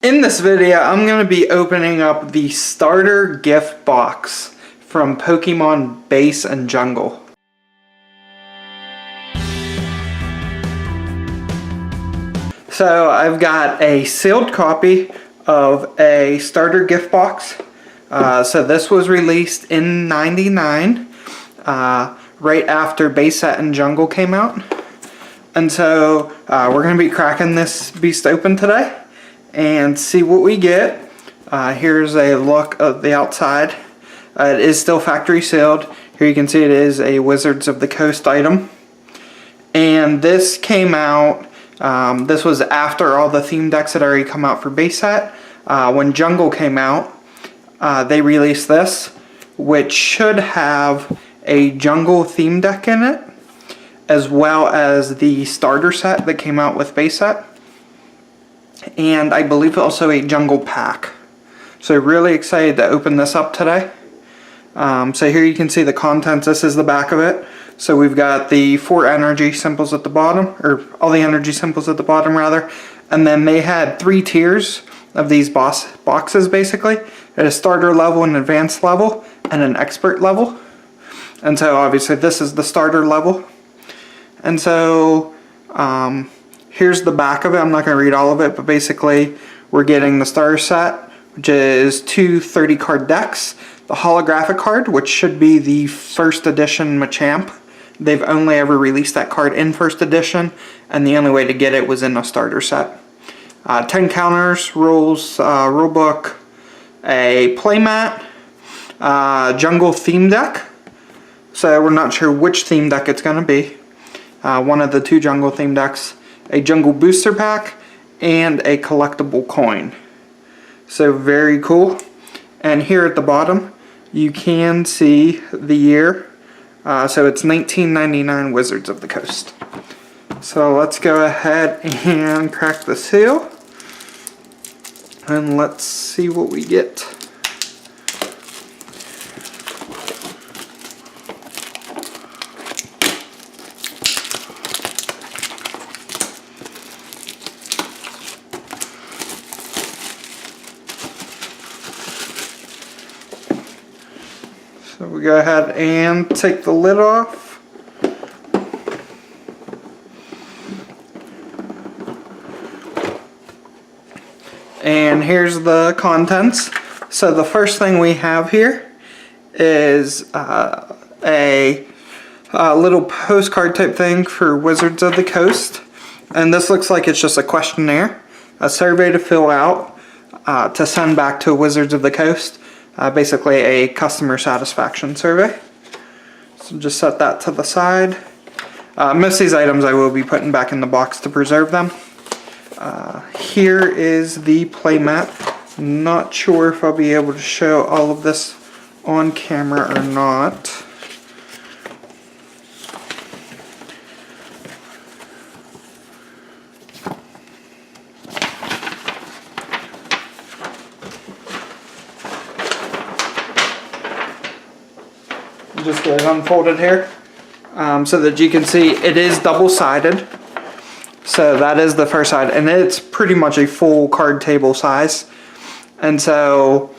In this video, I'm going to be opening up the starter gift box from Pokemon Base and Jungle. So I've got a sealed copy of a starter gift box. So this was released in '99, right after Base Set and Jungle came out. And so we're going to be cracking this beast open today and see what we get. Here's a look of the outside. It is still factory sealed. Here you can see it is a Wizards of the Coast item. And this came out, this was after all the theme decks had already come out for base set. When Jungle came out, they released this, which should have a Jungle theme deck in it, as well as the starter set that came out with base set. And I believe also a Jungle pack. So really excited to open this up today. So here you can see the contents. This is the back of it. So we've got the 4 energy symbols at the bottom, or all the energy symbols at the bottom rather. And then they had 3 tiers of these boxes basically. At a starter level, an advanced level, and an expert level. And so obviously this is the starter level. And so here's the back of it. I'm not going to read all of it, but basically we're getting the starter set, which is 2 30-card decks, the holographic card, which should be the first edition Machamp. They've only ever released that card in first edition, and the only way to get it was in a starter set. 10 counters, rules, rulebook, a playmat, Jungle theme deck. So we're not sure which theme deck it's going to be. One of the 2 Jungle theme decks, a Jungle booster pack, and a collectible coin. So very cool. And here at the bottom you can see the year. So it's 1999 Wizards of the Coast. So let's go ahead and crack the seal. And let's see what we get. So we go ahead and take the lid off. And here's the contents. So the first thing we have here is a little postcard type thing for Wizards of the Coast. And this looks like it's just a questionnaire, a survey to fill out to send back to Wizards of the Coast. Basically a customer satisfaction survey. So just set that to the side. Most of these items I will be putting back in the box to preserve them. Here is the playmat. Not sure if I'll be able to show all of this on camera or not. Just get it unfolded here so that you can see it is double-sided. So that is the first side, and it's pretty much a full card table size. And so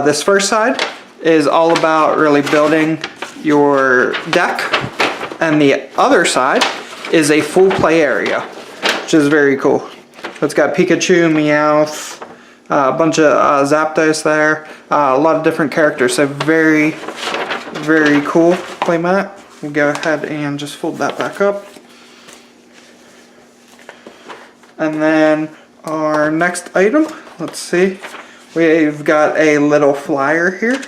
this first side is all about really building your deck, and the other side is a full play area, which is very cool. So it's got Pikachu, Meowth, a bunch of Zapdos there, a lot of different characters. So very cool playmat. We'll go ahead and just fold that back up. And then our next item, let's see, we've got a little flyer here.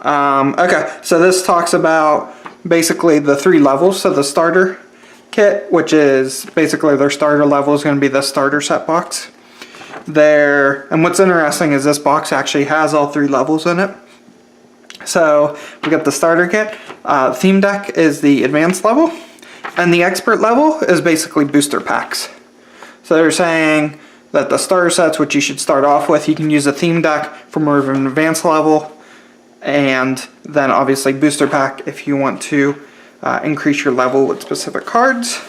Okay, so this talks about basically the 3 levels. So the starter kit, which is basically their starter level, is going to be the starter set box. And what's interesting is this box actually has all 3 levels in it. So we got the starter kit. Theme deck is the advanced level, and the expert level is basically booster packs. So they're saying that the starter sets, which you should start off with, you can use a theme deck for more of an advanced level, and then obviously booster pack if you want to increase your level with specific cards.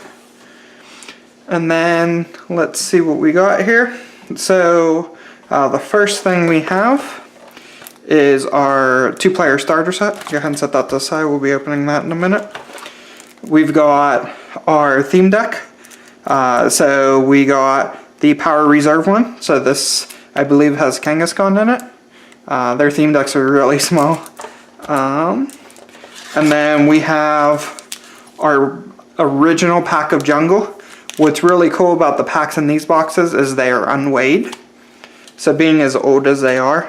And then let's see what we got here. So the first thing we have is our 2-player starter set. Go ahead and set that to the side. We'll be opening that in a minute. We've got our theme deck. So we got the Power Reserve one. So this, I believe, has Kangaskhan in it. Their theme decks are really small. And then we have our original pack of Jungle. What's really cool about the packs in these boxes is they are unweighed. So being as old as they are,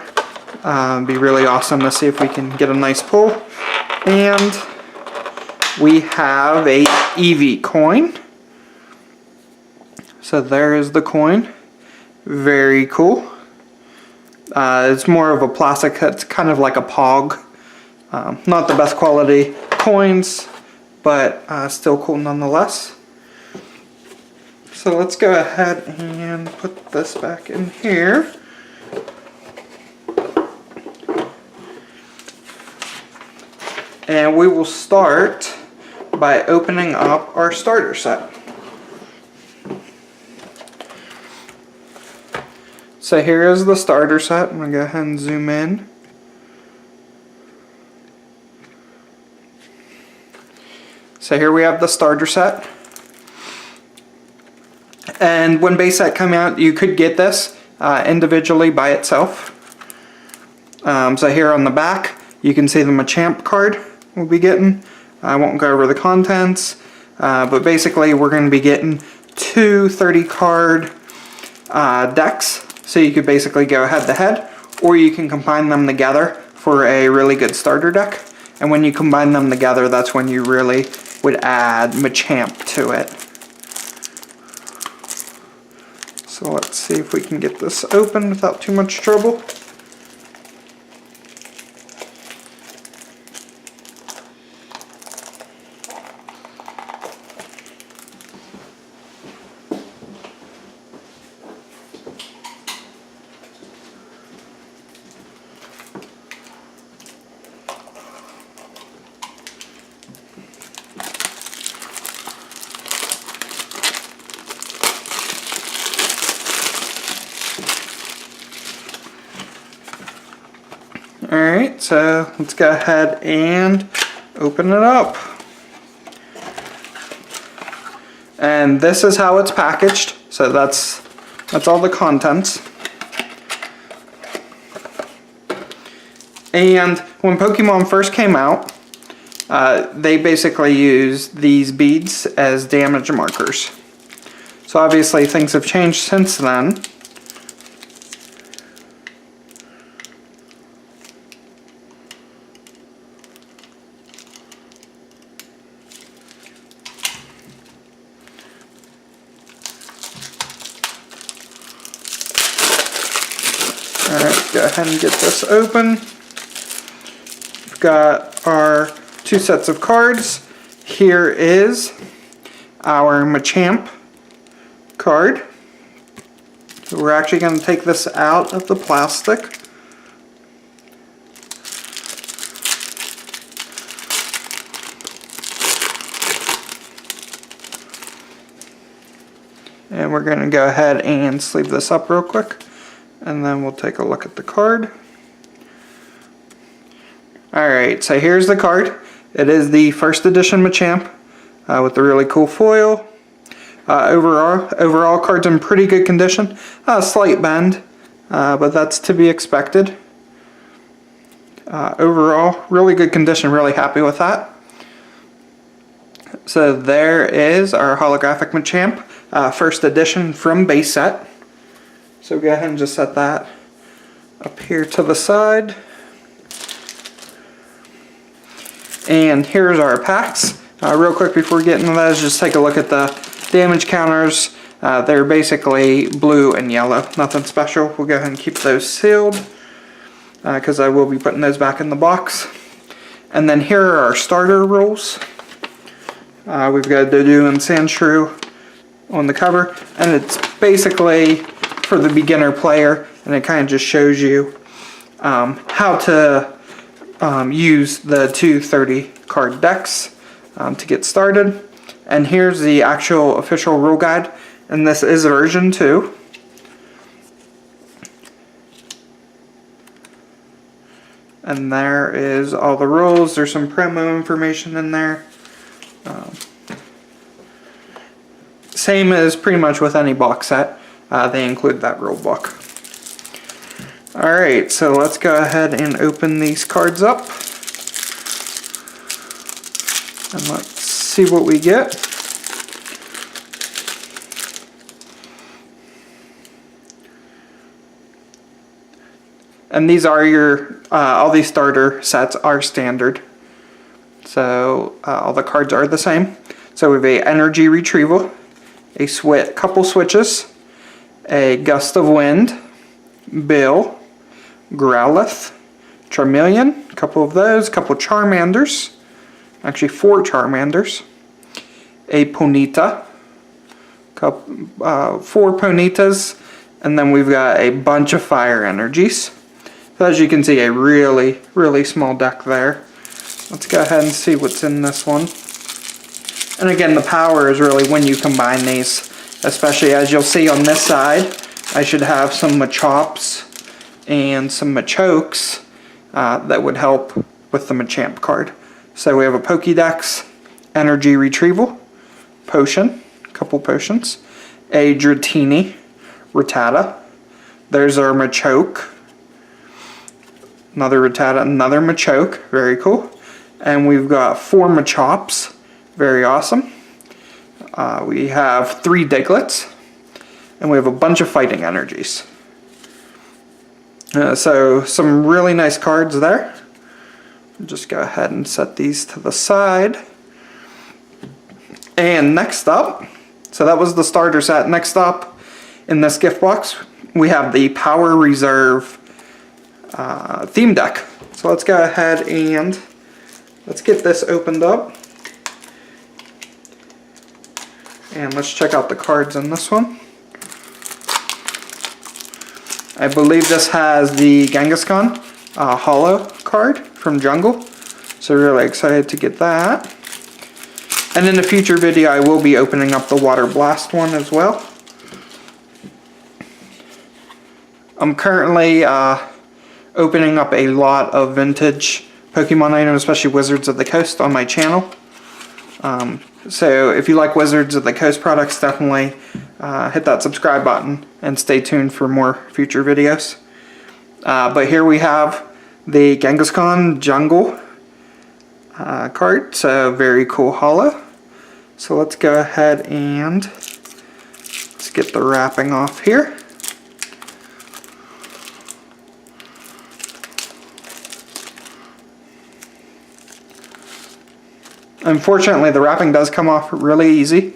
be really awesome to see if we can get a nice pull. And we have a Eevee coin. So there is the coin. Very cool. It's more of a plastic, it's kind of like a Pog. Not the best quality coins, but still cool nonetheless. So let's go ahead and put this back in here. And we will start by opening up our starter set. So here is the starter set. I'm going to go ahead and zoom in. So here we have the starter set. And when base set come out, you could get this individually by itself. So here on the back, you can see the Machamp card we'll be getting. I won't go over the contents, but basically we're going to be getting 2 30-card decks. So you could basically go head to head, or you can combine them together for a really good starter deck. And when you combine them together, that's when you really would add Machamp to it. So let's see if we can get this open without too much trouble. Alright, so let's go ahead and open it up. And this is how it's packaged. So that's all the contents. And when Pokemon first came out, they basically used these beads as damage markers. So obviously things have changed since then. Alright, go ahead and get this open. We've got our 2 sets of cards. Here is our Machamp card. So we're actually going to take this out of the plastic. And we're going to go ahead and sleeve this up real quick. And then we'll take a look at the card. Alright, so here's the card. It is the first edition Machamp with the really cool foil. Overall, card's in pretty good condition. A slight bend, but that's to be expected. Overall, really good condition, really happy with that. So there is our holographic Machamp, first edition from base set. So go ahead and just set that up here to the side. And here's our packs. Real quick before we get into that, just take a look at the damage counters. They're basically blue and yellow, nothing special. We'll go ahead and keep those sealed because I will be putting those back in the box. And then here are our starter rules. We've got Dodu and Sandshrew on the cover, and it's basically for the beginner player, and it kind of just shows you how to use the 2 30-card decks to get started. And here's the actual official rule guide. and this is version 2. And there is all the rules. There's some promo information in there. Same as pretty much with any box set. They include that rule book. Alright, so let's go ahead and open these cards up. And let's see what we get. And these are your, all these starter sets are standard. So all the cards are the same. So we have a Energy Retrieval, a couple switches, a Gust of Wind, Bill, Growlithe, Charmeleon, a couple of those, a couple Charmanders, actually 4 Charmanders, a Ponyta, 4 Ponytas, and then we've got a bunch of Fire Energies. So as you can see, a really, really small deck there. Let's go ahead and see what's in this one. And again, the power is really when you combine these, especially as you'll see on this side, I should have some Machamps and some Machokes that would help with the Machamp card. So we have a Pokédex, Energy Retrieval, Potion, a couple potions, a Dratini, Rattata, there's our Machoke, another Rattata, another Machoke, very cool, and we've got 4 Machamps, very awesome. We have 3 Digletts, and we have a bunch of Fighting Energies. So some really nice cards there. Just go ahead and set these to the side. And next up, so that was the starter set. Next up in this gift box, we have the Power Reserve theme deck. So let's go ahead and let's get this opened up. And let's check out the cards in this one. I believe this has the Genghis-Khan Holo card from Jungle. So really excited to get that. And in a future video I will be opening up the Water Blast one as well. I'm currently opening up a lot of vintage Pokemon items, especially Wizards of the Coast, on my channel. So if you like Wizards of the Coast products, definitely hit that subscribe button and stay tuned for more future videos. But here we have the Genghis-Khan Jungle card, so very cool holo. So let's go ahead and let's get the wrapping off here. Unfortunately, the wrapping does come off really easy.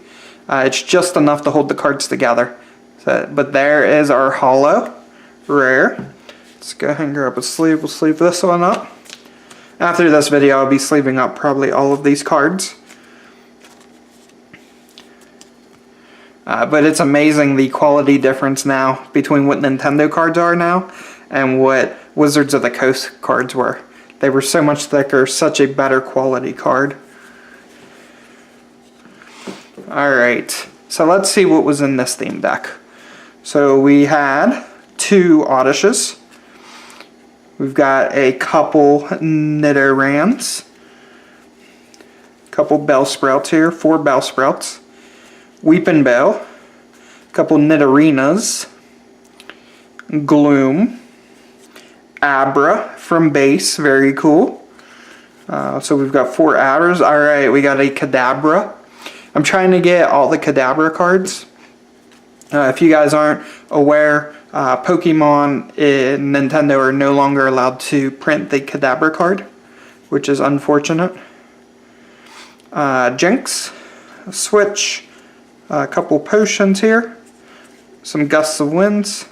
It's just enough to hold the cards together. So, but there is our Holo Rare. Let's go ahead and grab a sleeve. We'll sleeve this one up. After this video, I'll be sleeving up probably all of these cards. But it's amazing the quality difference now between what Nintendo cards are now and what Wizards of the Coast cards were. They were so much thicker, such a better quality card. Alright, so let's see what was in this theme deck. So we had 2 Oddishes. We've got a couple Nidorans. A couple Bellsprouts here, 4 Bellsprouts. Weepinbell. A couple Nidorinas. Gloom. Abra from base, very cool. So we've got 4 Abras. Alright, we got a Kadabra. I'm trying to get all the Kadabra cards. If you guys aren't aware, Pokemon in Nintendo are no longer allowed to print the Kadabra card, which is unfortunate. Jinx, a Switch, a couple potions here, some Gusts of Winds,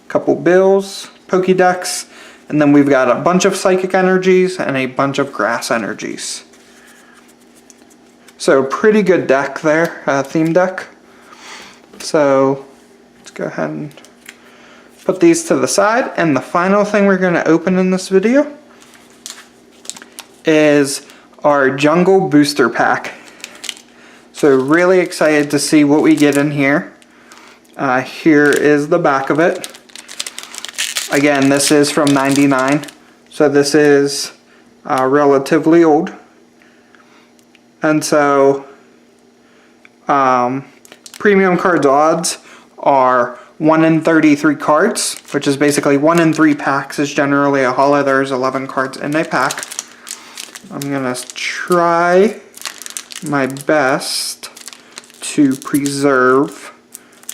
a couple Bills, Pokédex, and then we've got a bunch of Psychic Energies and a bunch of Grass Energies. So pretty good deck there, theme deck. So let's go ahead and put these to the side. And the final thing we're going to open in this video is our Jungle Booster Pack. So really excited to see what we get in here. Here is the back of it. Again, this is from '99, so this is relatively old. And so, premium cards odds are 1 in 33 cards, which is basically 1 in 3 packs is generally a holo. There's 11 cards in a pack. I'm gonna try my best to preserve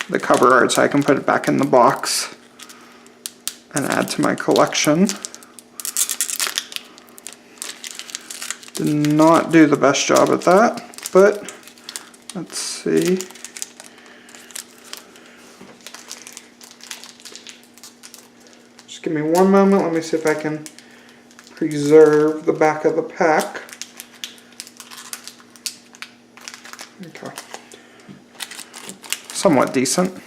the cover art so I can put it back in the box and add to my collection. Did not do the best job at that, but let's see. Just give me one moment, let me see if I can preserve the back of the pack. Okay. Somewhat decent.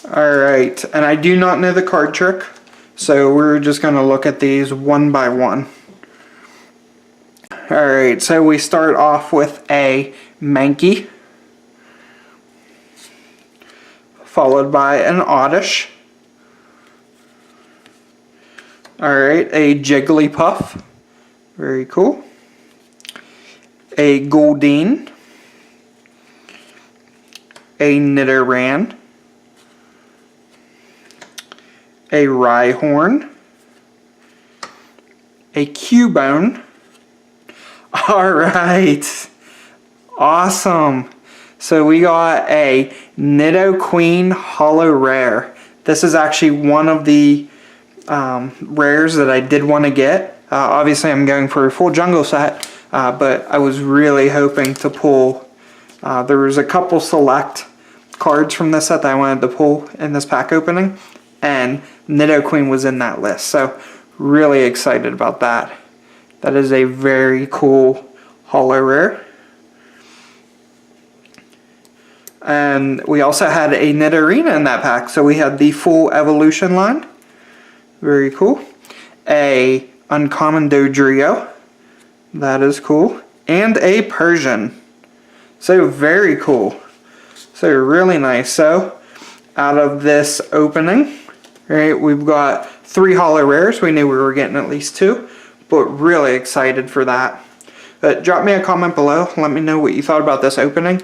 Alright, and I do not know the card trick, so we're just going to look at these one by one. Alright, so we start off with a Mankey, followed by an Oddish. Alright, a Jigglypuff, very cool. A Goldeen, a Nidoran, a Rhyhorn, a Cubone. Alright, awesome. So we got a Nidoqueen Holo Rare. This is actually one of the rares that I did want to get. Obviously I'm going for a full jungle set, but I was really hoping to pull, there was a couple select cards from this set that I wanted to pull in this pack opening, and Nidoqueen was in that list, so really excited about that. That is a very cool holo rare. And we also had a Nidorina in that pack, so we had the full evolution line. Very cool. A uncommon Dodrio. That is cool. And a Persian. So very cool. So really nice. So out of this opening, right, we've got 3 holo rares. We knew we were getting at least 2, but really excited for that. But drop me a comment below. Let me know what you thought about this opening.